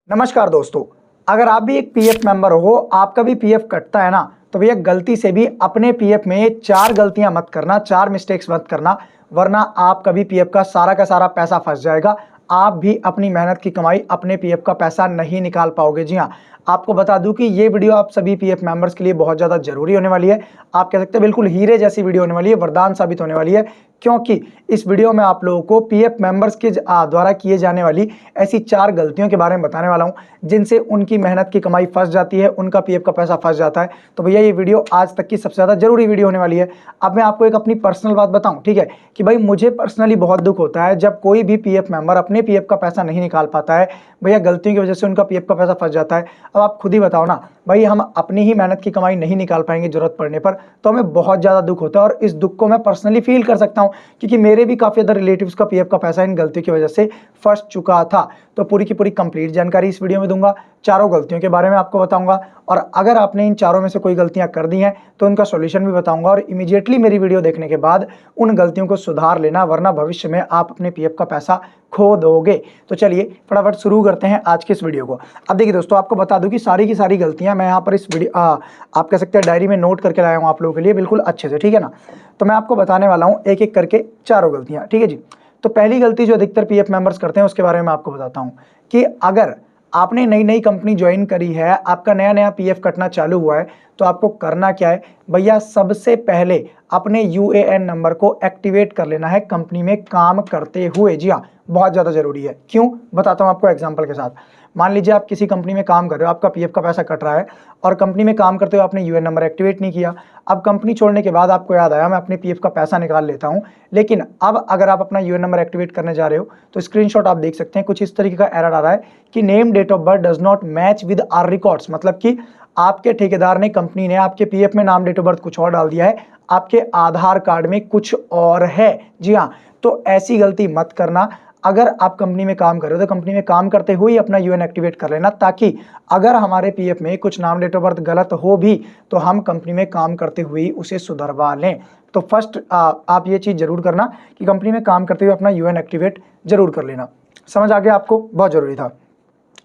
नमस्कार दोस्तों, अगर आप भी एक पीएफ मेंबर हो, आपका भी पीएफ कटता है ना, तो भैया गलती से भी अपने पीएफ में 4 गलतियां मत करना, 4 मिस्टेक्स मत करना, वरना आपका भी पीएफ का सारा पैसा फंस जाएगा। आप भी अपनी मेहनत की कमाई अपने पीएफ का पैसा नहीं निकाल पाओगे। जी हाँ, आपको बता दूं कि ये वीडियो आप सभी पीएफ मेंबर्स के लिए बहुत ज़्यादा जरूरी होने वाली है। आप कह सकते हैं बिल्कुल हीरे जैसी वीडियो होने वाली है, वरदान साबित होने वाली है, क्योंकि इस वीडियो में आप लोगों को पीएफ मेंबर्स के द्वारा किए जाने वाली ऐसी 4 गलतियों के बारे में बताने वाला हूं, जिनसे उनकी मेहनत की कमाई फंस जाती है, उनका पीएफ का पैसा फंस जाता है। तो भैया ये वीडियो आज तक की सबसे ज़्यादा जरूरी वीडियो होने वाली है। अब मैं आपको एक अपनी पर्सनल बात बताऊं, ठीक है, कि भाई मुझे पर्सनली बहुत दुख होता है जब कोई भी पीएफ मेंबर अपने पीएफ का पैसा नहीं निकाल पाता है। भैया गलतियों की वजह से उनका पीएफ का पैसा फंस जाता है। अब आप खुद ही बताओ ना भाई, हम अपनी ही मेहनत की कमाई नहीं निकाल पाएंगे जरूरत पड़ने पर, तो हमें बहुत ज़्यादा दुख होता है। और इस दुख को मैं पर्सनली फील कर सकता हूं, क्योंकि मेरे भी काफ़ी ज़्यादा रिलेटिव्स का पीएफ का पैसा इन गलतियों की वजह से फंस चुका था। तो पूरी की पूरी कंप्लीट जानकारी इस वीडियो में दूंगा, चारों गलतियों के बारे में आपको बताऊंगा, और अगर आपने इन चारों में से कोई गलतियां कर दी हैं तो उनका सॉल्यूशन भी बताऊंगा। और इमीडिएटली मेरी वीडियो देखने के बाद उन गलतियों को सुधार लेना, वरना भविष्य में आप अपने पीएफ का पैसा खो दोगे। तो चलिए फटाफट शुरू करते हैं आज के इस वीडियो को। अब देखिए दोस्तों, आपको बता दूं कि सारी की सारी गलतियां मैं यहाँ पर इस वीडियो आप कह सकते हैं डायरी में नोट करके लाया हूँ आप लोगों के लिए बिल्कुल अच्छे से, ठीक है ना। तो मैं आपको बताने वाला हूँ एक एक करके चारों गलतियां, ठीक है जी। तो पहली गलती जो अधिकतर पीएफ मेंबर्स करते हैं उसके बारे में आपको बताता हूँ, कि अगर आपने नई नई कंपनी ज्वाइन करी है, आपका नया नया पीएफ कटना चालू हुआ है, तो आपको करना क्या है भैया, सबसे पहले अपने यूएएन नंबर को एक्टिवेट कर लेना है कंपनी में काम करते हुए। जी हाँ, बहुत ज़्यादा जरूरी है। क्यों, बताता हूँ आपको एग्जांपल के साथ। मान लीजिए आप किसी कंपनी में काम कर रहे हो, आपका पीएफ का पैसा कट रहा है, और कंपनी में काम करते हुए आपने यूएएन नंबर एक्टिवेट नहीं किया। अब कंपनी छोड़ने के बाद आपको याद आया मैं अपने पीएफ का पैसा निकाल लेता हूं, लेकिन अब अगर आप अपना यूएएन नंबर एक्टिवेट करने जा रहे हो तो स्क्रीनशॉट आप देख सकते हैं, कुछ इस तरीके का एरर आ रहा है कि name date of birth does not match with our records. मतलब कि आपके ठेकेदार ने, कंपनी ने आपके पीएफ में नाम डेट ऑफ बर्थ कुछ और डाल दिया है, आपके आधार कार्ड में कुछ और है। जी हाँ, तो ऐसी गलती मत करना। अगर आप कंपनी में काम कर रहे हो तो कंपनी में काम करते हुए ही अपना यूएएन एक्टिवेट कर लेना, ताकि अगर हमारे पीएफ में कुछ नाम डेट ऑफ बर्थ गलत हो भी तो हम कंपनी में काम करते हुए ही उसे सुधरवा लें। तो फर्स्ट आप ये चीज़ जरूर करना कि कंपनी में काम करते हुए अपना यूएएन एक्टिवेट जरूर कर लेना। समझ आ गया आपको, बहुत जरूरी था।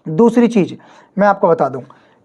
दूसरी चीज मैं आपको बता दूं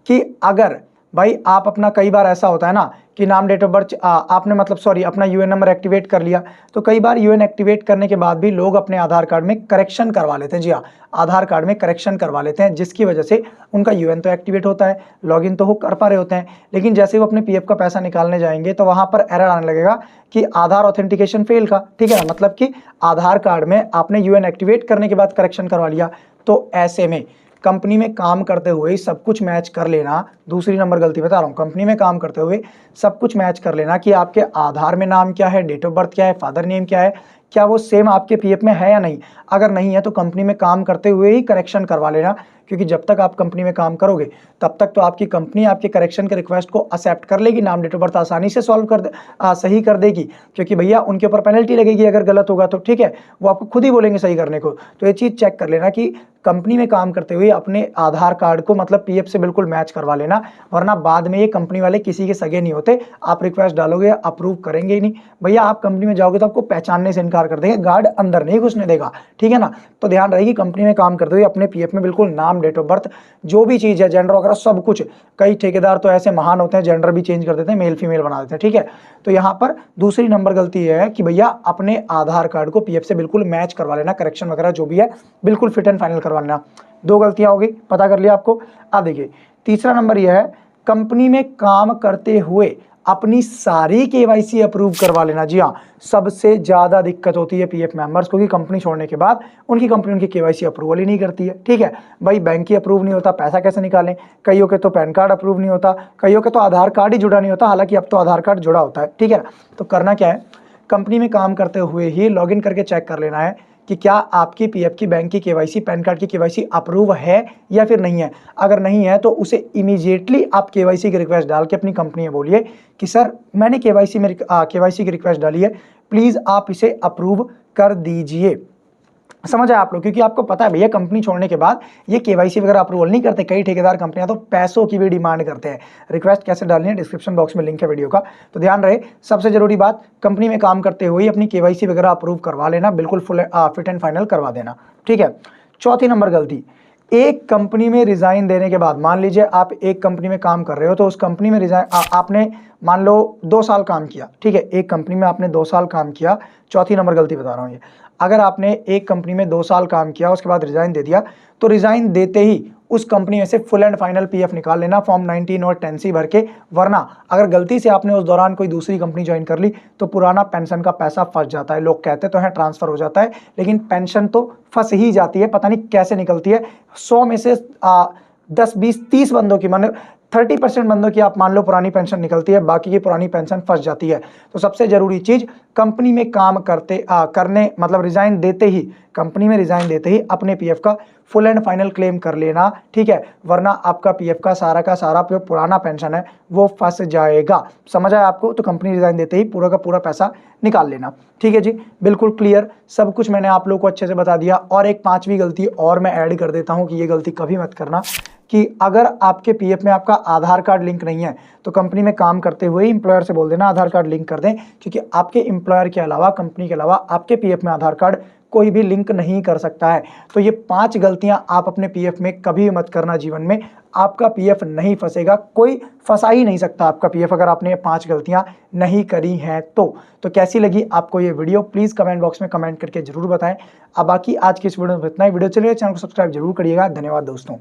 कि अगर भाई आप अपना, कई बार ऐसा होता है ना कि नाम डेट ऑफ बर्थ आपने अपना यूएन नंबर एक्टिवेट कर लिया, तो कई बार यूएन एक्टिवेट करने के बाद भी लोग अपने आधार कार्ड में करेक्शन करवा लेते हैं। जी हाँ, आधार कार्ड में करेक्शन करवा लेते हैं, जिसकी वजह से उनका यूएन तो एक्टिवेट होता है, लॉगिन तो वो कर पा रहे होते हैं, लेकिन जैसे वो अपने पीएफ का पैसा निकालने जाएंगे तो वहां पर एरर आने लगेगा कि आधार ऑथेंटिकेशन फेल का, ठीक है ना। मतलब कि आधार कार्ड में आपने यूएन एक्टिवेट करने के बाद करेक्शन करवा लिया, तो ऐसे में कंपनी में काम करते हुए सब कुछ मैच कर लेना। दूसरी नंबर गलती बता रहा हूँ, कंपनी में काम करते हुए सब कुछ मैच कर लेना कि आपके आधार में नाम क्या है, डेट ऑफ बर्थ क्या है, फादर नेम क्या है, क्या वो सेम आपके पीएफ में है या नहीं। अगर नहीं है तो कंपनी में काम करते हुए ही करेक्शन करवा लेना, क्योंकि जब तक आप कंपनी में काम करोगे तब तक तो आपकी कंपनी आपके करेक्शन के रिक्वेस्ट को एक्सेप्ट कर लेगी, नाम डेट ऑफ बर्थ आसानी से सही कर देगी, क्योंकि भैया उनके ऊपर पेनल्टी लगेगी अगर गलत होगा तो, ठीक है, वो आपको खुद ही बोलेंगे सही करने को। तो ये चीज़ चेक कर लेना कि कंपनी में काम करते हुए अपने आधार कार्ड को मतलब पीएफ से बिल्कुल मैच करवा लेना, वरना बाद में ये कंपनी वाले किसी के सगे नहीं होते। आप रिक्वेस्ट डालोगे, अप्रूव करेंगे ही नहीं भैया। आप कंपनी में जाओगे तो आपको पहचानने से इनकार कर देंगे, गार्ड अंदर नहीं घुसने देगा, ठीक है ना। तो ध्यान रहेगी, कंपनी में काम करते हुए अपने पीएफ में बिल्कुल नाम, डेट ऑफ बर्थ, जो भी चीज़ है, जेंडर वगैरह सब कुछ। कई ठेकेदार तो ऐसे महान होते हैं, जेंडर भी चेंज कर देते हैं, मेल फीमेल बना देते हैं, ठीक है। तो यहाँ पर दूसरी नंबर गलती है कि भैया अपने आधार कार्ड को पीएफ से बिल्कुल मैच करवा लेना, करेक्शन वगैरह जो भी है बिल्कुल फिट एंड फाइनल करवा लेना। 2 गलतियां हो गई, पता कर लिया आपको। अब देखिए तीसरा नंबर यह है, कंपनी में काम करते हुए अपनी सारी केवाईसी अप्रूव करवा लेना। जी हाँ, सबसे ज्यादा दिक्कत होती है पीएफ मेंबर्स को कि कंपनी छोड़ने के बाद उनकी केवाईसी अप्रूवल ही नहीं करती है, ठीक है भाई। बैंक की अप्रूव नहीं होता, पैसा कैसे निकालें। कईयों के तो पैन कार्ड अप्रूव नहीं होता, कईयों के तो आधार कार्ड ही जुड़ा नहीं होता, हालांकि अब तो आधार कार्ड जुड़ा होता है, ठीक है। तो करना क्या है, कंपनी में काम करते हुए ही लॉगिन करके चेक कर लेना है कि क्या आपकी पीएफ की, बैंक की केवाईसी, पैन कार्ड की केवाईसी अप्रूव है या फिर नहीं है। अगर नहीं है तो उसे इमीडिएटली आप केवाईसी की रिक्वेस्ट डाल के अपनी कंपनी में बोलिए कि सर मैंने केवाईसी की रिक्वेस्ट डाली है, प्लीज़ आप इसे अप्रूव कर दीजिए। समझ आया आप लोग, क्योंकि आपको पता है भैया कंपनी छोड़ने के बाद ये केवाईसी वगैरह अप्रूवल नहीं करते। कई ठेकेदार कंपनियां तो पैसों की भी डिमांड करते हैं। रिक्वेस्ट कैसे डालनी है, डिस्क्रिप्शन बॉक्स में लिंक है वीडियो का, तो ध्यान रहे। सबसे जरूरी बात, कंपनी में काम करते हुए अपनी केवाईसी वगैरह अप्रूव करवा लेना, बिल्कुल फुल फिट एंड फाइनल करवा देना, ठीक है। चौथी नंबर गलती, एक कंपनी में रिजाइन देने के बाद, मान लीजिए आप एक कंपनी में काम कर रहे हो, तो उस कंपनी में रिजाइन आपने मान लो 2 साल काम किया, ठीक है, एक कंपनी में आपने 2 साल काम किया, चौथी नंबर गलती बता रहा हूँ ये। अगर आपने एक कंपनी में 2 साल काम किया, उसके बाद रिजाइन दे दिया, तो रिजाइन देते ही उस कंपनी में से फुल एंड फाइनल पीएफ निकाल लेना फॉर्म 19 और 10C भर के, वरना अगर गलती से आपने उस दौरान कोई दूसरी कंपनी ज्वाइन कर ली तो पुराना पेंशन का पैसा फंस जाता है। लोग कहते तो हैं ट्रांसफर हो जाता है, लेकिन पेंशन तो फंस ही जाती है, पता नहीं कैसे निकलती है। 100 में से 10, 20, 30 बंदों की, मान 30% बंदों की आप मान लो पुरानी पेंशन निकलती है, बाकी की पुरानी पेंशन फंस जाती है। तो सबसे जरूरी चीज, कंपनी में काम करने मतलब रिजाइन देते ही, कंपनी में रिजाइन देते ही अपने पीएफ का फुल एंड फाइनल क्लेम कर लेना, ठीक है, वरना आपका पीएफ का सारा जो पुराना पेंशन है वो फंस जाएगा। समझ आया आपको? तो कंपनी रिजाइन देते ही पूरा का पूरा पैसा निकाल लेना, ठीक है जी, बिल्कुल क्लियर, सब कुछ मैंने आप लोगों को अच्छे से बता दिया। और एक 5वीं गलती और मैं ऐड कर देता हूं कि ये गलती कभी मत करना, कि अगर आपके पीएफ में आपका आधार कार्ड लिंक नहीं है तो कंपनी में काम करते हुए ही एम्प्लॉयर से बोल देना आधार कार्ड लिंक कर दें, क्योंकि आपके एम्प्लॉयर के अलावा, कंपनी के अलावा आपके पीएफ में आधार कार्ड कोई भी लिंक नहीं कर सकता है। तो ये 5 गलतियां आप अपने पीएफ में कभी मत करना जीवन में, आपका पीएफ नहीं फंसेगा, कोई फंसा ही नहीं सकता आपका पीएफ अगर आपने ये 5 गलतियां नहीं करी हैं तो कैसी लगी आपको ये वीडियो, प्लीज कमेंट बॉक्स में कमेंट करके जरूर बताएं। अब बाकी आज की इस वीडियो में इतना ही। वीडियो चलिए, चैनल को सब्सक्राइब जरूर करिएगा। धन्यवाद दोस्तों।